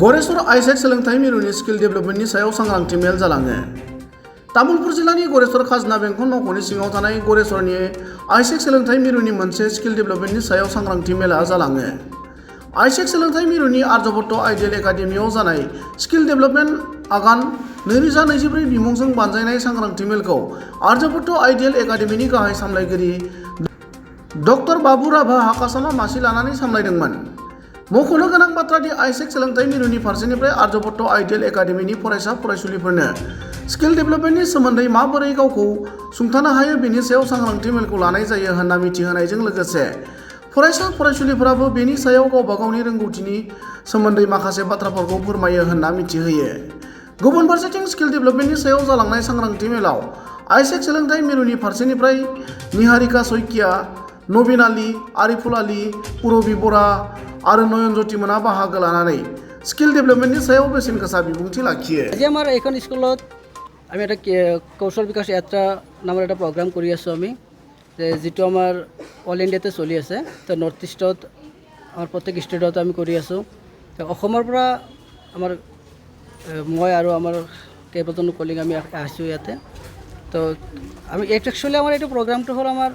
Goreswar Isaac सोलोंथाइ मिरुनि skill डेभेलपमेन्टनि सायाव सांग्रांथि मेल जालाङो। तामुलपुर जिल्लानि गरेस्वर खाजोना बेंखन मावख'नि सिङाव थानाय गरेस्वरनि आइसेक सोलोंथाइ मिरुनि मोनसे स्किल डेभेलपमेन्टनि सायाव सांग्रांथि मेला जालाङो। आइसेक सोलोंथाइ मिरुनि आर्यभट्ट आइडियल एकाडेमियाव जानाय स्किल डेभेलपमेन्ट आगान 2024 बिमुंजों बानजायनाय सांग्रांथि मेलखौ आर्यभट्ट आइडियल एकाडेमिनि गाहाय सामलायगिरि डक्टर बाबु राभा हाकासामा मासि लानानै सामलायदोंमोन। मख'नो गोनां बाथ्रा दि आइसेक सोलोंथाइ मिरुनि फारसेनिफ्राय आर्यभट्ट आइडियल एकाडेमिनि फरायसा फरायसुलिफोरनो स्किल डेभेलपमेन्टनि सोमोन्दै माबोरै गावखौ सुंथानो हायो बेनि सायाव सांग्रांथि मेलखौ लानाय जायो होनना मिथिहोनायजों लोगोसे फरायसा फरायसुलिफोराबो बेनि सायाव गावबा गावनि रोंगौथिनि सोमोन्दै माखासे बाथ्राफोरखौ फोरमायो होनना मिथिहोयो। गुबुन फारसेथिं स्किल डेभेलपमेन्टनि सायाव जालांनाय सांग्रांथि मेलाव आइसेक सोलोंथाइ मिरुनि फारसेनिफ्राय निहारिका सइकिया, नबिन आली, आरिफुल आली, पुरबी बरा आरो नयनज्योति मोना बाहागो लानानै स्किल डेभेलपमेन्टनि सायाव बेसेन गोसा बिबुंथि लाखियो। আজি আমাৰ এইখন স্কুলত আমি এটা কৌশল বিকাশ যাত্ৰা নামৰ এটা প্ৰগ্ৰাম কৰি আছোঁ আমি, যিটো আমাৰ অল ইণ্ডিয়াতে চলি আছে। তো নৰ্থ ইষ্টত আমাৰ প্ৰত্যেক ষ্টেটত আমি কৰি আছোঁ। অসমৰ পৰা আমাৰ মই আৰু আমাৰ কেইবাজনো কলিগ আমি আহিছোঁ ইয়াতে। তো আমি একচুৱেলি আমাৰ এইটো প্ৰগ্ৰামটো হ'ল আমাৰ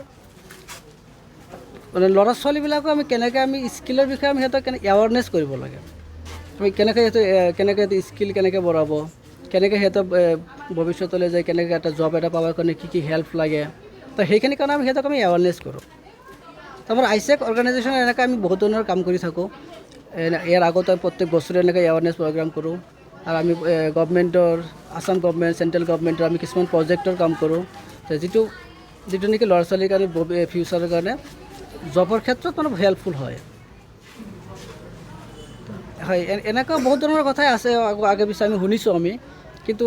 মানে ল'ৰা ছোৱালীবিলাকো আমি কেনেকৈ আমি স্কিলৰ বিষয়ে আমি সিহঁতক এৱাৰনেছ কৰিব লাগে। আমি কেনেকৈ সিহঁতে স্কিল কেনেকৈ বঢ়াব, কেনেকৈ সিহঁতক ভৱিষ্যতলৈ যায় কেনেকৈ এটা জব এটা পাবৰ কাৰণে কি হেল্প লাগে, তো সেইখিনি কাৰণে আমি সিহঁতক আমি এৱাৰনেছ কৰোঁ। তো আমাৰ আইছেক অৰ্গেনাইজেশ্যন এনেকৈ আমি বহুত ধৰণৰ কাম কৰি থাকোঁ। ইয়াৰ আগত আমি প্ৰত্যেক বছৰে এনেকৈ এৱাৰনেছ প্ৰগ্ৰাম কৰোঁ। আৰু আমি গভৰ্ণমেণ্টৰ, আছাম গভৰ্ণমেণ্ট, চেণ্ট্ৰেল গভৰ্ণমেণ্টৰ আমি কিছুমান প্ৰজেক্টৰ কাম কৰোঁ, যিটো নেকি ল'ৰা ছোৱালীৰ কাৰণে ফিউচাৰৰ কাৰণে জবৰ ক্ষেত্ৰত মানে হেল্পফুল হয়। হয়, এনেকুৱা বহুত ধৰণৰ কথাই আছে আগে পিছে আমি শুনিছোঁ আমি, কিন্তু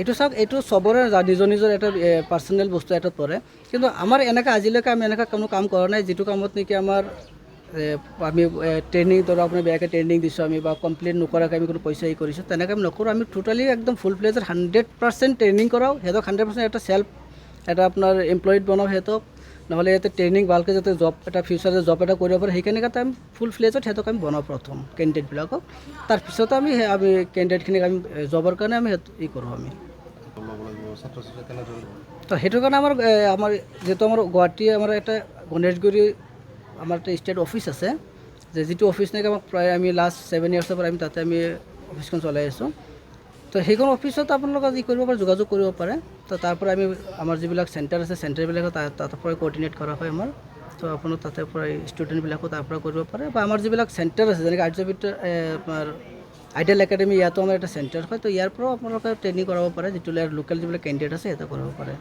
এইটো চাওক, এইটো চবৰে নিজৰ নিজৰ এটা পাৰ্চনেল বস্তু এটাত পৰে। কিন্তু আমাৰ এনেকৈ আজিলৈকে আমি এনেকুৱা কোনো কাম কৰা নাই যিটো কামত নেকি আমাৰ আমি ট্ৰেইনিং ধৰক আপোনাৰ বেয়াকৈ ট্ৰেইনিং দিছোঁ আমি বা কমপ্লিট নকৰাকৈ আমি কোনো পইচা কৰিছোঁ, তেনেকৈ আমি নকৰোঁ। আমি টোটেলি একদম ফুল প্লেজত 100% ট্ৰেইনিং কৰাওঁ সিহঁতক, 100% এটা এটা আপোনাৰ এমপ্লয়িড বনাওঁ সিহঁতক, নহ'লে ইয়াতে ট্ৰেইনিং ভালকৈ যাতে জব এটা ফিউচাৰত জব এটা কৰিব পাৰে সেইখিনি কাৰণে আমি ফুল ফ্লেজত সিহঁতক আমি বনাওঁ প্ৰথম কেণ্ডিডেটবিলাকক। তাৰপিছত আমি কেণ্ডিডেটখিনিক আমি জবৰ কাৰণে আমি কৰোঁ আমি। তো সেইটো কাৰণে আমাৰ যিহেতু আমাৰ গুৱাহাটী আমাৰ এটা গণেশগুৰি আমাৰ এটা ষ্টেট অফিচ আছে, যিটো অফিচ নেকি আমাক প্ৰায় আমি লাষ্ট 7 yearsৰ পৰা আমি তাতে আমি অফিচখন চলাই আছোঁ। তো সেইখন অফিচত আপোনালোকে কৰিব পাৰে, যোগাযোগ কৰিব পাৰে। তো তাৰ পৰা আমি আমাৰ যিবিলাক চেণ্টাৰ আছে চেণ্টাৰবিলাকত তাৰ পৰা কোঅৰ্ডিনেট কৰা হয় আমাৰ। তো আপোনাৰ তাতে পৰা ষ্টুডেণ্টবিলাকো তাৰ পৰা কৰিব পাৰে, বা আমাৰ যিবিলাক চেণ্টাৰ আছে যেনেকৈ আমাৰ আইডিয়েল একাডেমি, ইয়াতো আমাৰ এটা চেণ্টাৰ হয়। তো ইয়াৰ পৰাও আপোনালোকে ট্ৰেইনিং কৰাব পাৰে, যিটো লোকেল যিবিলাক কেণ্ডিডেট আছে সিহঁতে কৰিব পাৰে।